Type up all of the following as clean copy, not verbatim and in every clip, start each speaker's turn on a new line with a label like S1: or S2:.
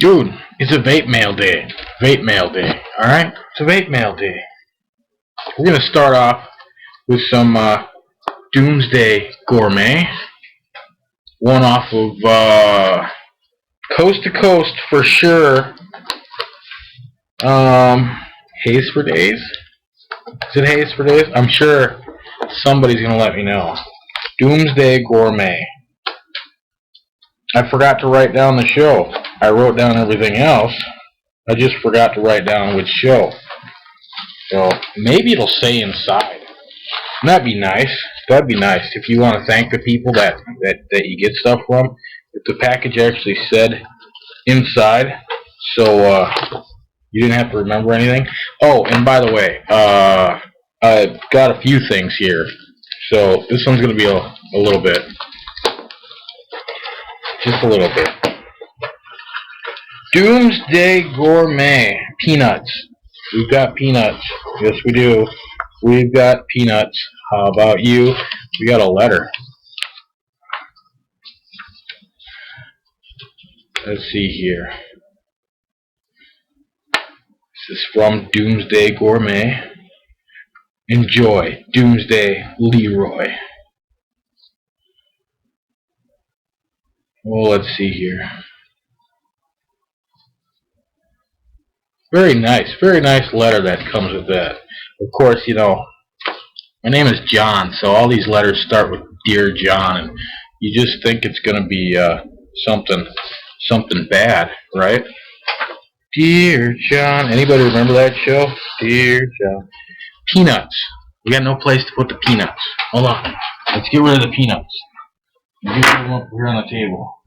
S1: Dude, it's a vape mail day. Vape mail day. Alright? It's a vape mail day. We're going to start off with some Doomsday Gourmet. One off of Coast to Coast for sure. Haze for Days. Is it Haze for Days? I'm sure somebody's going to let me know. Doomsday Gourmet. I forgot to write down the show. I wrote down everything else. I just forgot to write down which show. So maybe it'll say inside. That'd be nice. That'd be nice if you want to thank the people that you get stuff from. If the package actually said inside, so you didn't have to remember anything. Oh, and by the way, I've got a few things here. So this one's going to be a little bit. Just a little bit. Doomsday Gourmet. Peanuts. We've got peanuts. Yes, we do. We've got peanuts. How about you? We got a letter. Let's see here. This is from Doomsday Gourmet. Enjoy. Doomsday Leroy. Well, let's see here. Very nice letter that comes with that. Of course, you know, my name is John, so all these letters start with Dear John, and you just think it's going to be something bad, right? Dear John. Anybody remember that show? Dear John. Peanuts. We got no place to put the peanuts. Hold on. Let's get rid of the peanuts. Get them up here on the table.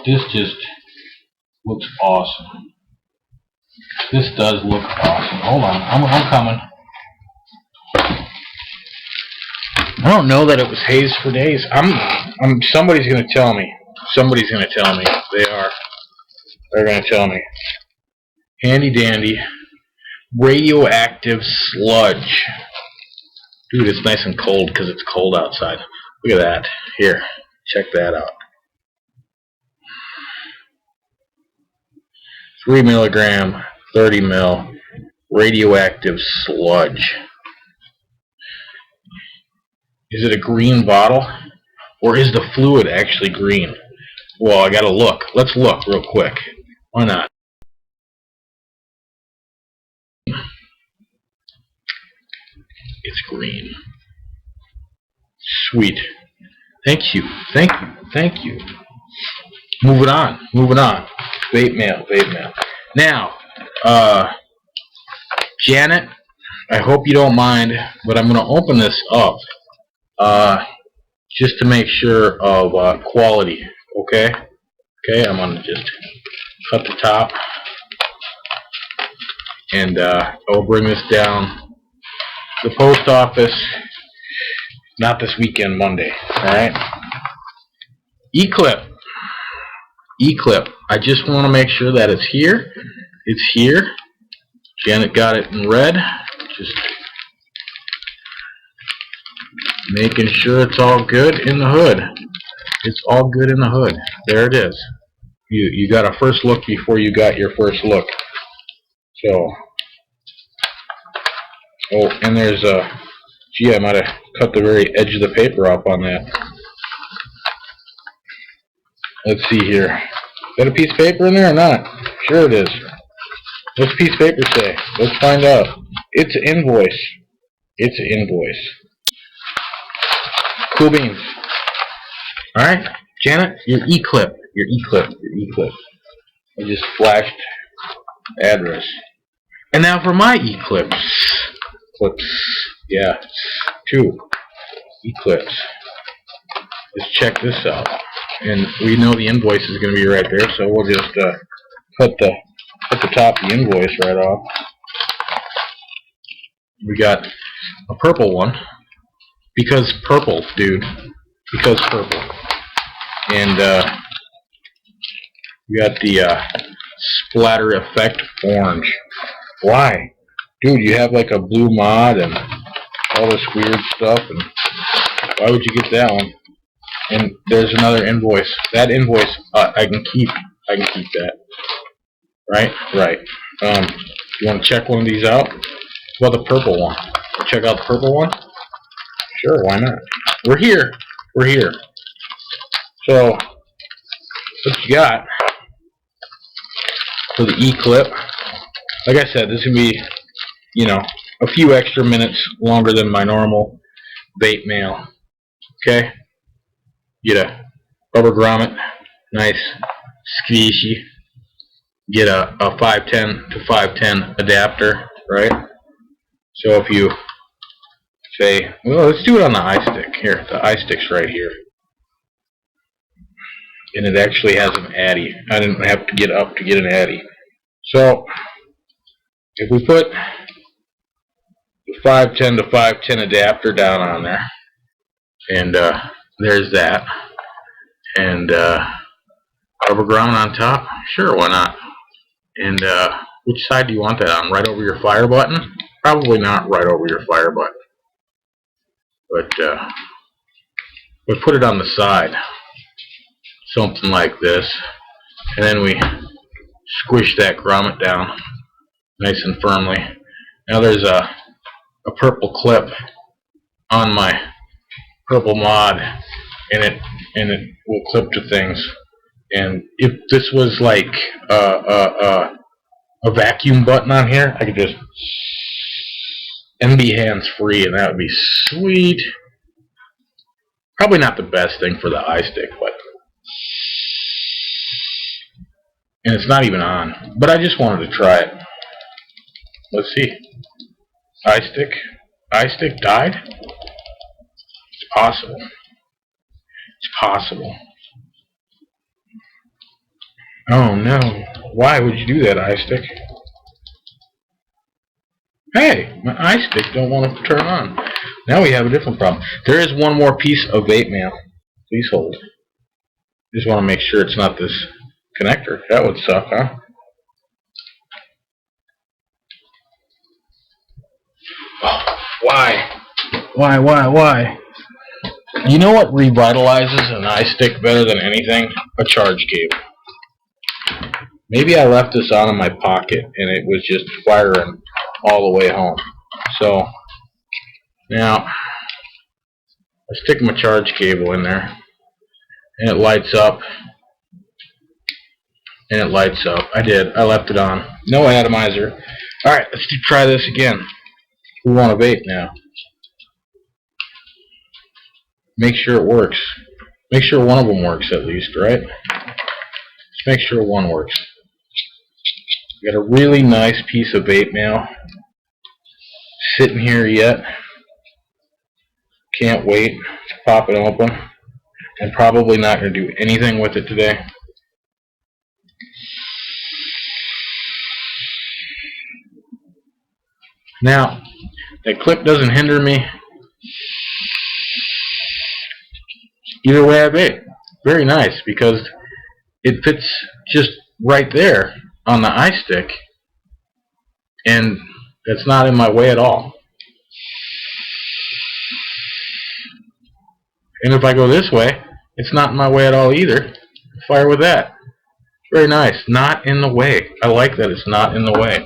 S1: This just looks awesome. This does look awesome. Hold on, I'm coming. I don't know that it was Haze for Days. Somebody's gonna tell me. Somebody's gonna tell me. They're gonna tell me. Handy dandy. Radioactive sludge. Dude, it's nice and cold because it's cold outside. Look at that. Here, check that out. 3 milligram, 30 mil, radioactive sludge. Is it a green bottle? Or is the fluid actually green? Well, I gotta look. Let's look real quick. Why not? It's green. Sweet. Thank you. Thank you. Thank you. Moving on. Moving on. Vape mail. Vape mail. Now, Janet, I hope you don't mind, but I'm going to open this up just to make sure of quality. Okay? Okay, I'm going to just cut the top. And I'll bring this down to the post office. Not this weekend, Monday. Alright? Eclyp. Eclyp. I just want to make sure that it's here. It's here. Janet got it in red. Just making sure it's all good in the hood. It's all good in the hood. There it is. You got a first look before you got your first look. So, oh, and there's a, gee, I might have cut the very edge of the paper off on that. Let's see here. Is that a piece of paper in there or not? Sure it is. What's a piece of paper say? Let's find out. It's an invoice. It's an invoice. Cool beans. Alright, Janet, your Eclyp. Your Eclyp. Your Eclyp. I just flashed address. And now for my Eclyps. Clips. Yeah. 2 Eclyps. Let's check this out. And we know the invoice is going to be right there, so we'll just cut the top of the invoice right off. We got a purple one. Because purple, dude. Because purple. And we got the splatter effect orange. Why? Dude, you have like a blue mod and all this weird stuff, and why would you get that one? And there's another invoice. That invoice I can keep. I can keep that. Right? Right. You want to check one of these out? What about the purple one? Check out the purple one? Sure, why not? We're here. We're here. So, what you got for the eclyp? Like I said, this is going to be, you know, a few extra minutes longer than my normal vape mail. Okay? Get a rubber grommet, nice, squishy. Get a 510 to 510 adapter, right? So if you say, well, let's do it on the iStick. Here, the iStick's right here. And it actually has an addy. I didn't have to get up to get an addy. So, if we put the 510 to 510 adapter down on there, and there's that, and rubber grommet on top, sure, why not? And which side do you want that on? Right over your fire button? Probably not right over your fire button. But we put it on the side. Something like this. And then we squish that grommet down nice and firmly. Now there's a purple clip on my purple mod, and it will clip to things. And if this was like a vacuum button on here, I could just and be hands free, and that would be sweet. Probably not the best thing for the iStick, but and it's not even on. But I just wanted to try it. Let's see. iStick died? It's possible. It's possible. Oh no. Why would you do that, iStick? Hey, my iStick don't want to turn on. Now we have a different problem. There is one more piece of vape mail. Please hold. Just want to make sure it's not this connector. That would suck, huh? Oh, why? Why? You know what revitalizes an iStick better than anything? A charge cable. Maybe I left this on in my pocket and it was just firing all the way home. So now I stick my charge cable in there and it lights up. And it lights up. I did. I left it on. No atomizer. Alright, let's try this again. We want a vape now. Make sure it works. Make sure one of them works at least, right? Let's make sure one works. We got a really nice piece of vape mail sitting here yet. Can't wait to pop it open. And probably not going to do anything with it today. Now, that clip doesn't hinder me. Either way I vape. Very nice, because it fits just right there on the iStick, and it's not in my way at all. And if I go this way, it's not in my way at all either. Fire with that. Very nice. Not in the way. I like that it's not in the way.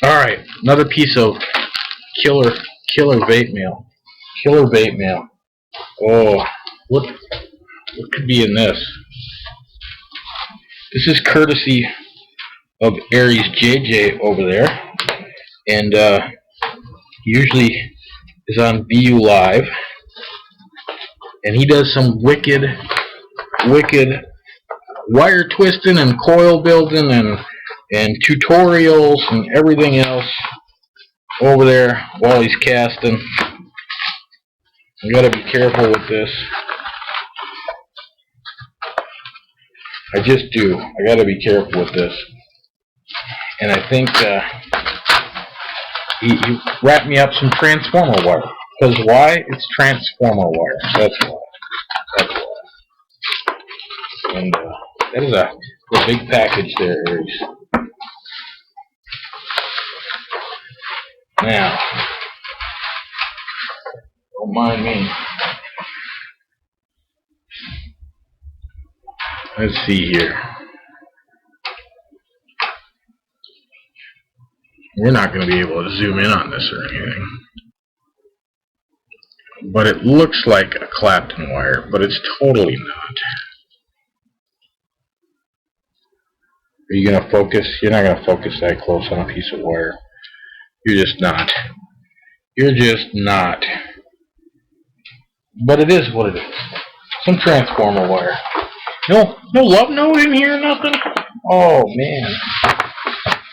S1: Alright, another piece of killer vape mail. Killer vape mail. Oh, what could be in this? This is courtesy of ariesjj over there, and usually is on VU Live, and he does some wicked wire twisting and coil building and tutorials and everything else over there while he's casting. You gotta be careful with this. I just do. I gotta be careful with this. And I think he wrapped me up some transformer wire. Because why? It's transformer wire. That's why. That's why. And that is a big package there, Aries. Now, don't mind me. Let's see here. We're not going to be able to zoom in on this or anything. But it looks like a Clapton wire, but it's totally not. Are you going to focus? You're not going to focus that close on a piece of wire. You're just not. You're just not. But it is what it is. Some transformer wire. No love note in here, nothing? Oh, man.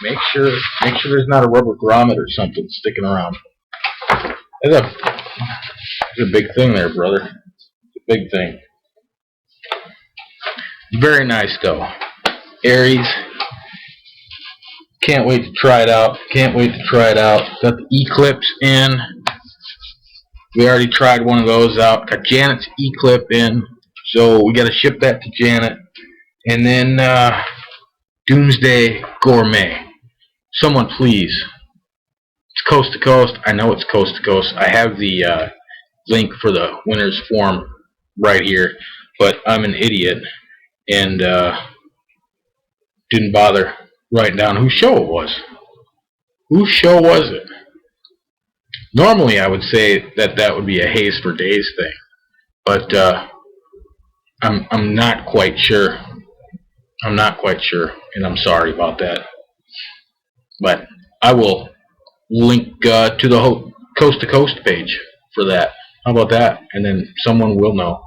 S1: Make sure there's not a rubber grommet or something sticking around. There's a big thing there, brother. It's a big thing. Very nice, though. Aries. Can't wait to try it out. Can't wait to try it out. Got the eclyps in. We already tried one of those out. Got Janet's eclyp in. So we got to ship that to Janet. And then Doomsday Gourmet. Someone please. It's coast to coast. I know it's coast to coast. I have the link for the winner's form right here. But I'm an idiot. And didn't bother writing down whose show it was. Whose show was it? Normally I would say that would be a Haze for Days thing. But I'm not quite sure. I'm not quite sure, and I'm sorry about that. But I will link to the Coast to Coast page for that. How about that? And then someone will know.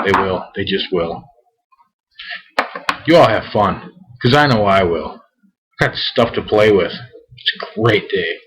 S1: They will. They just will. You all have fun, because I know I will. I've got stuff to play with. It's a great day.